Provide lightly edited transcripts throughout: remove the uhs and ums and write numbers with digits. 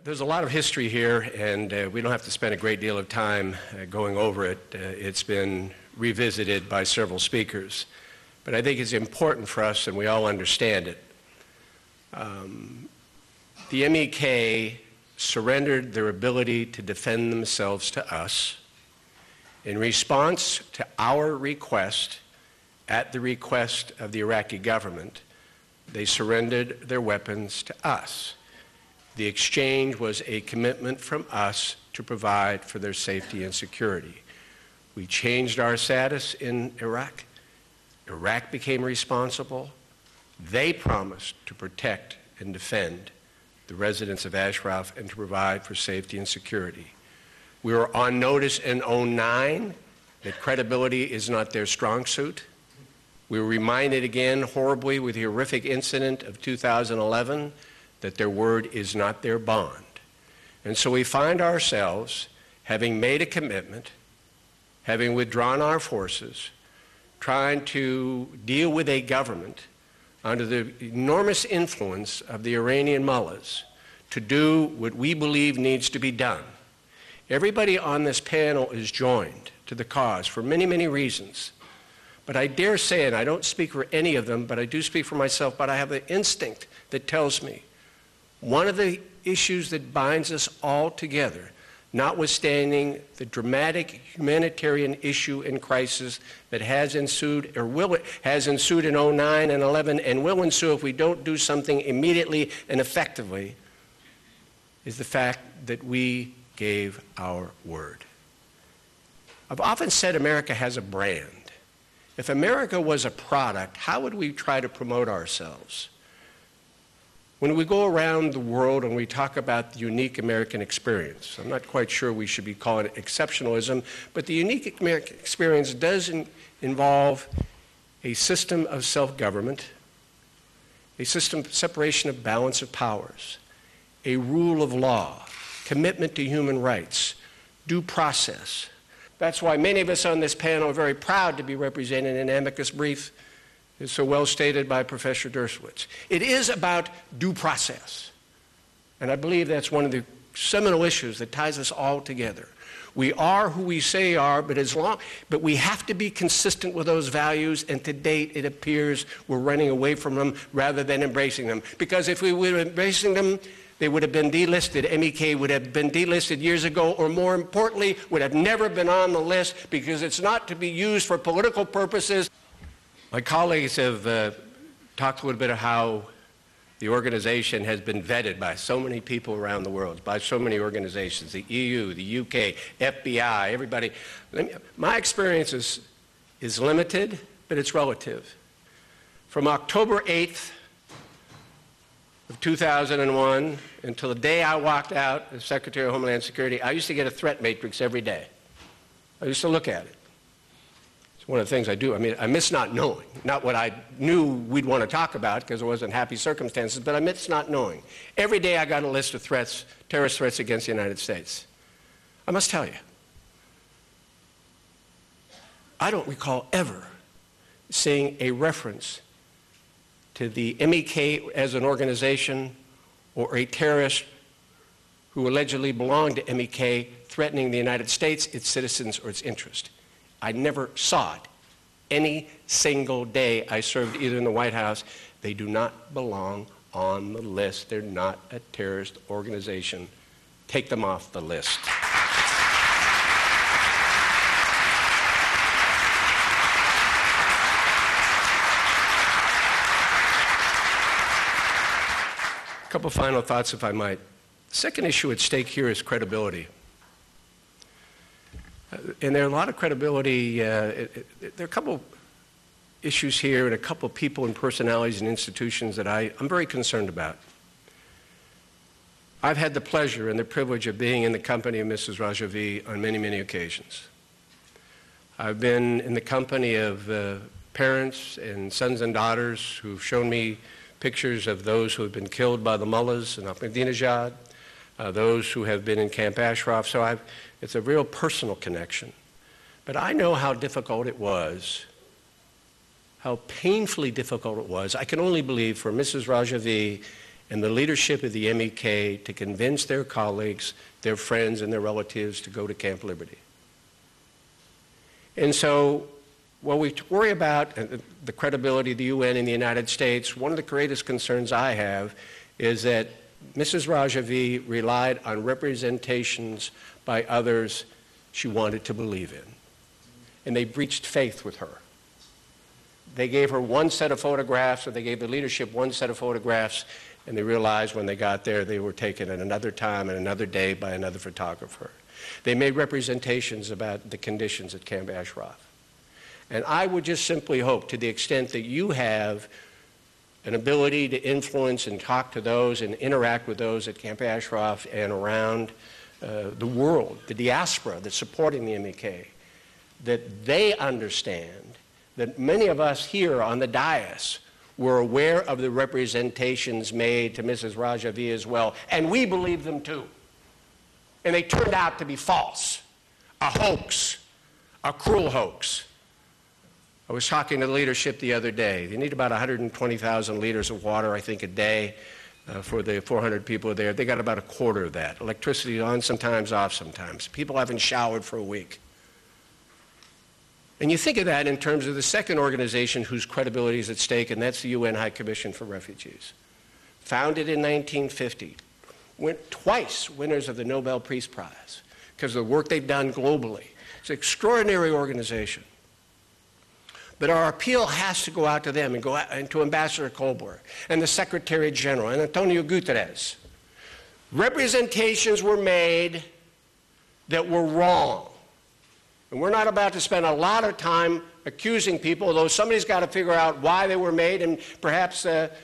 There's a lot of history here, and we don't have to spend a great deal of time going over it. It's been revisited by several speakers. But I think it's important for us, and we all understand it. The MEK surrendered their ability to defend themselves to us in response to our request, at the request of the Iraqi government. They surrendered their weapons to us. The exchange was a commitment from us to provide for their safety and security. We changed our status in Iraq. Iraq became responsible. They promised to protect and defend the residents of Ashraf and to provide for safety and security. We were on notice in 2009 that credibility is not their strong suit. We were reminded again horribly with the horrific incident of 2011 that their word is not their bond. And so we find ourselves, having made a commitment, having withdrawn our forces, trying to deal with a government under the enormous influence of the Iranian mullahs to do what we believe needs to be done. Everybody on this panel is joined to the cause for many, many reasons. But I dare say, and I don't speak for any of them, but I do speak for myself, but I have an instinct that tells me one of the issues that binds us all together, notwithstanding the dramatic humanitarian issue and crisis that has ensued or has ensued in 2009 and 11 and will ensue if we don't do something immediately and effectively, is the fact that we gave our word. I've often said America has a brand. If America was a product, how would we try to promote ourselves? When we go around the world and we talk about the unique American experience, I'm not quite sure we should be calling it exceptionalism, but the unique American experience does involve a system of self-government, a system of separation of balance of powers, a rule of law, commitment to human rights, due process. That's why many of us on this panel are very proud to be represented in an amicus brief. It's so well stated by Professor Dershowitz. It is about due process. And I believe that's one of the seminal issues that ties us all together. We are who we say are, but we have to be consistent with those values, and to date it appears we're running away from them rather than embracing them. Because if we were embracing them, they would have been delisted. MEK would have been delisted years ago, or more importantly, would have never been on the list because it's not to be used for political purposes. My colleagues have talked a little bit of how the organization has been vetted by so many people around the world, by so many organizations, the EU, the UK, FBI, everybody. My experience is limited, but it's relative. From October 8th of 2001 until the day I walked out as Secretary of Homeland Security, I used to get a threat matrix every day. I used to look at it. One of the things I do, I miss not knowing. Not what I knew we'd want to talk about because it wasn't happy circumstances, but I miss not knowing. Every day I got a list of threats, terrorist threats against the United States. I must tell you, I don't recall ever seeing a reference to the MEK as an organization or a terrorist who allegedly belonged to MEK threatening the United States, its citizens, or its interest. I never saw it any single day I served either in the White House. They do not belong on the list. They're not a terrorist organization. Take them off the list. A couple final thoughts, if I might. The second issue at stake here is credibility. And there are a lot of credibility, there are a couple issues here and a couple people and personalities and institutions that I'm very concerned about. I've had the pleasure and the privilege of being in the company of Mrs. Rajavi on many, many occasions. I've been in the company of parents and sons and daughters who've shown me pictures of those who have been killed by the mullahs in Ahmadinejad, those who have been in Camp Ashraf. So it's a real personal connection. But I know how difficult it was, how painfully difficult it was. I can only believe for Mrs. Rajavi and the leadership of the MEK to convince their colleagues, their friends, and their relatives to go to Camp Liberty. And so, while we worry about the credibility of the UN in the United States, one of the greatest concerns I have is that Mrs. Rajavi relied on representations by others she wanted to believe in. And they breached faith with her. They gave her one set of photographs, or they gave the leadership one set of photographs, and they realized when they got there they were taken at another time and another day by another photographer. They made representations about the conditions at Camp Ashraf. And I would just simply hope, to the extent that you have an ability to influence and talk to those and interact with those at Camp Ashraf and around the world, the diaspora that's supporting the MEK, that they understand that many of us here on the dais were aware of the representations made to Mrs. Rajavi as well, and we believe them too. And they turned out to be false, a hoax, a cruel hoax. I was talking to the leadership the other day. They need about 120,000 liters of water, I think, a day for the 400 people there. They got about a quarter of that. Electricity on sometimes, off sometimes. People haven't showered for a week. And you think of that in terms of the second organization whose credibility is at stake, and that's the UN High Commission for Refugees. Founded in 1950, twice winners of the Nobel Peace Prize because of the work they've done globally. It's an extraordinary organization. But our appeal has to go out to them and go out and to Ambassador Colbert and the Secretary General and Antonio Guterres. Representations were made that were wrong. And we're not about to spend a lot of time accusing people, although somebody's got to figure out why they were made, and perhaps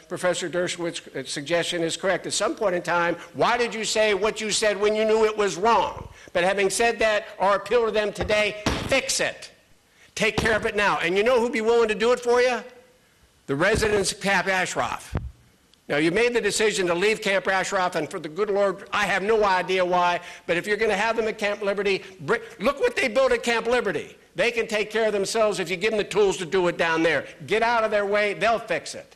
Professor Dershowitz's suggestion is correct. At some point in time, why did you say what you said when you knew it was wrong? But having said that, our appeal to them today, fix it. Take care of it now. And you know who'd be willing to do it for you? The residents of Camp Ashraf. Now, you made the decision to leave Camp Ashraf, and for the good Lord, I have no idea why, but if you're going to have them at Camp Liberty, look what they built at Camp Liberty. They can take care of themselves if you give them the tools to do it down there. Get out of their way, they'll fix it.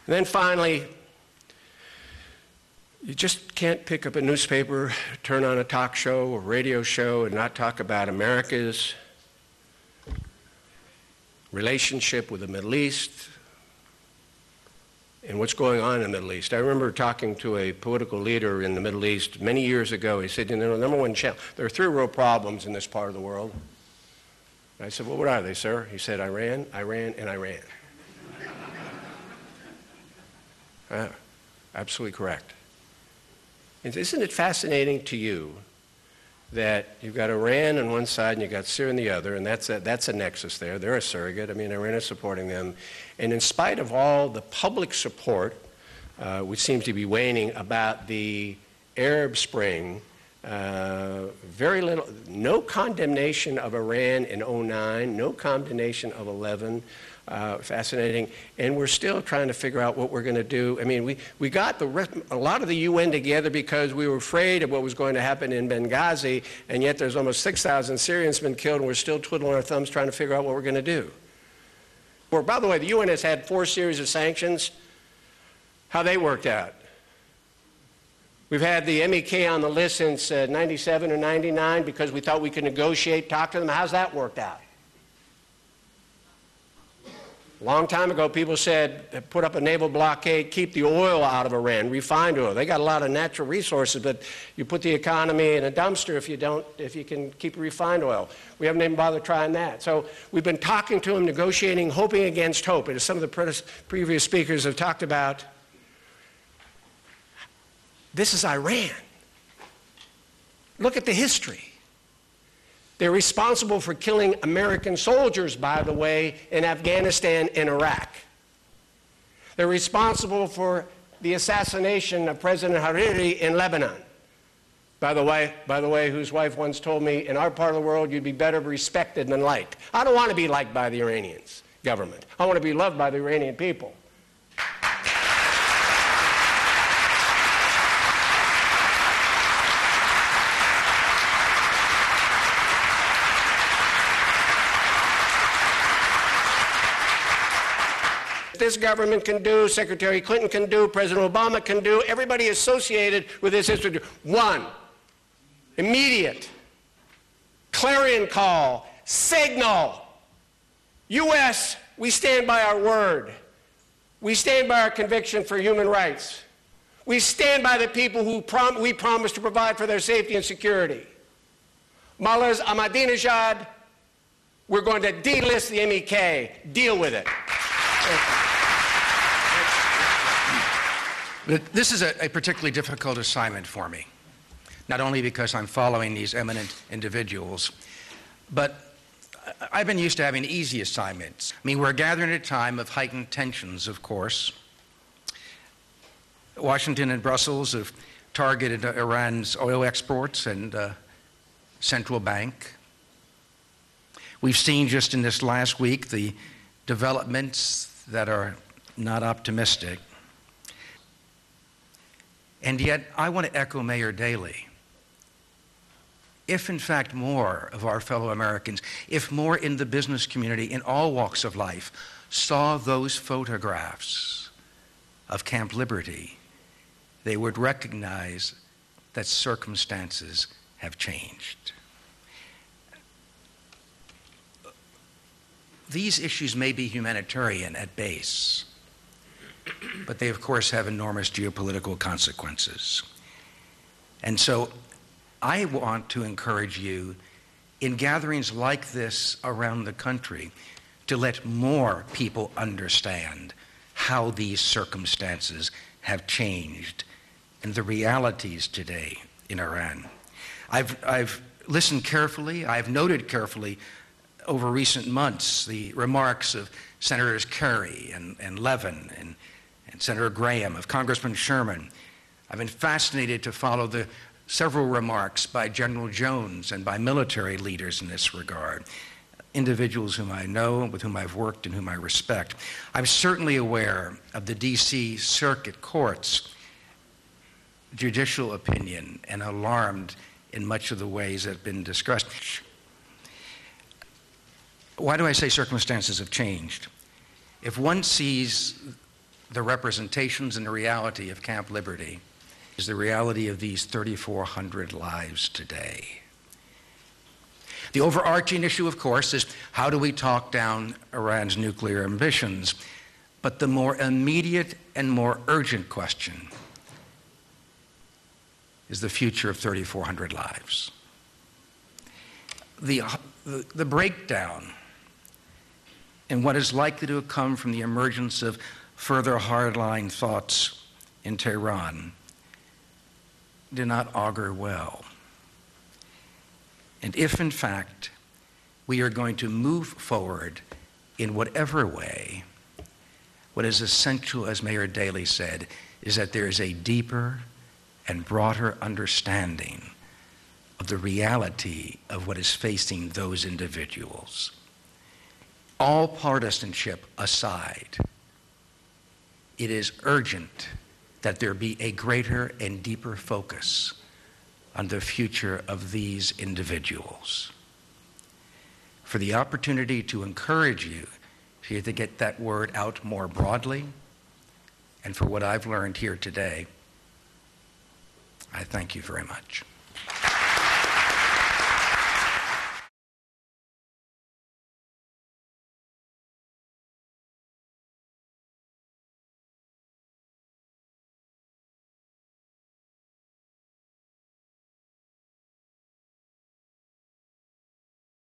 And then finally, you just can't pick up a newspaper, turn on a talk show or radio show and not talk about America's relationship with the Middle East and what's going on in the Middle East. I remember talking to a political leader in the Middle East many years ago. He said, you know, the number one challenge, there are three real problems in this part of the world. And I said, well, what are they, sir? He said, Iran, Iran, and Iran. Absolutely correct. Isn't it fascinating to you that you've got Iran on one side and you've got Syria on the other, and that's a nexus there. They're a surrogate. I mean, Iran is supporting them. And in spite of all the public support, which seems to be waning about the Arab Spring, very little, no condemnation of Iran in 2009, no condemnation of 2011. Fascinating, and we're still trying to figure out what we're going to do. I mean, we got a lot of the UN together because we were afraid of what was going to happen in Benghazi, and yet there's almost 6,000 Syrians been killed, and we're still twiddling our thumbs trying to figure out what we're going to do. Well, by the way, the UN has had 4 series of sanctions. How they worked out? We've had the MEK on the list since 97 or 99 because we thought we could negotiate, talk to them. How's that worked out? A long time ago, people said, put up a naval blockade, keep the oil out of Iran, refined oil. They got a lot of natural resources, but you put the economy in a dumpster if you can keep refined oil. We haven't even bothered trying that. So we've been talking to them, negotiating, hoping against hope. And as some of the previous speakers have talked about, this is Iran. Look at the history. They're responsible for killing American soldiers, by the way, in Afghanistan and Iraq. They're responsible for the assassination of President Hariri in Lebanon. By the way, whose wife once told me, in our part of the world, you'd be better respected than liked. I don't want to be liked by the Iranians government. I want to be loved by the Iranian people. this government can do, Secretary Clinton can do, President Obama can do, everybody associated with this history. One, immediate, clarion call, signal. U.S., we stand by our word. We stand by our conviction for human rights. We stand by the people who we promised to provide for their safety and security. Mullahs, Ahmadinejad, we're going to delist the MEK. Deal with it. But this is a particularly difficult assignment for me, not only because I'm following these eminent individuals, but I've been used to having easy assignments. I mean, we're gathering at a time of heightened tensions, of course. Washington and Brussels have targeted Iran's oil exports and central bank. We've seen just in this last week the developments that are not optimistic. And yet, I want to echo Mayor Daley. If, in fact, more of our fellow Americans, if more in the business community, in all walks of life, saw those photographs of Camp Liberty, they would recognize that circumstances have changed. These issues may be humanitarian at base, but they, of course, have enormous geopolitical consequences. And so I want to encourage you in gatherings like this around the country to let more people understand how these circumstances have changed and the realities today in Iran. I've listened carefully, I've noted carefully over recent months the remarks of Senators Kerry and Levin and Senator Graham, of Congressman Sherman. I've been fascinated to follow the several remarks by General Jones and by military leaders in this regard, individuals whom I know, with whom I've worked, and whom I respect. I'm certainly aware of the D.C. Circuit Court's judicial opinion and alarmed in much of the ways that have been discussed. Why do I say circumstances have changed? If one sees the representations and the reality of Camp Liberty, is the reality of these 3,400 lives today. The overarching issue, of course, is how do we talk down Iran's nuclear ambitions? But the more immediate and more urgent question is the future of 3,400 lives. The breakdown in what is likely to come from the emergence of further hardline thoughts in Tehran do not augur well. And if, in fact, we are going to move forward in whatever way, what is essential, as Mayor Daley said, is that there is a deeper and broader understanding of the reality of what is facing those individuals. All partisanship aside, it is urgent that there be a greater and deeper focus on the future of these individuals. For the opportunity to encourage you to get that word out more broadly, and for what I've learned here today, I thank you very much.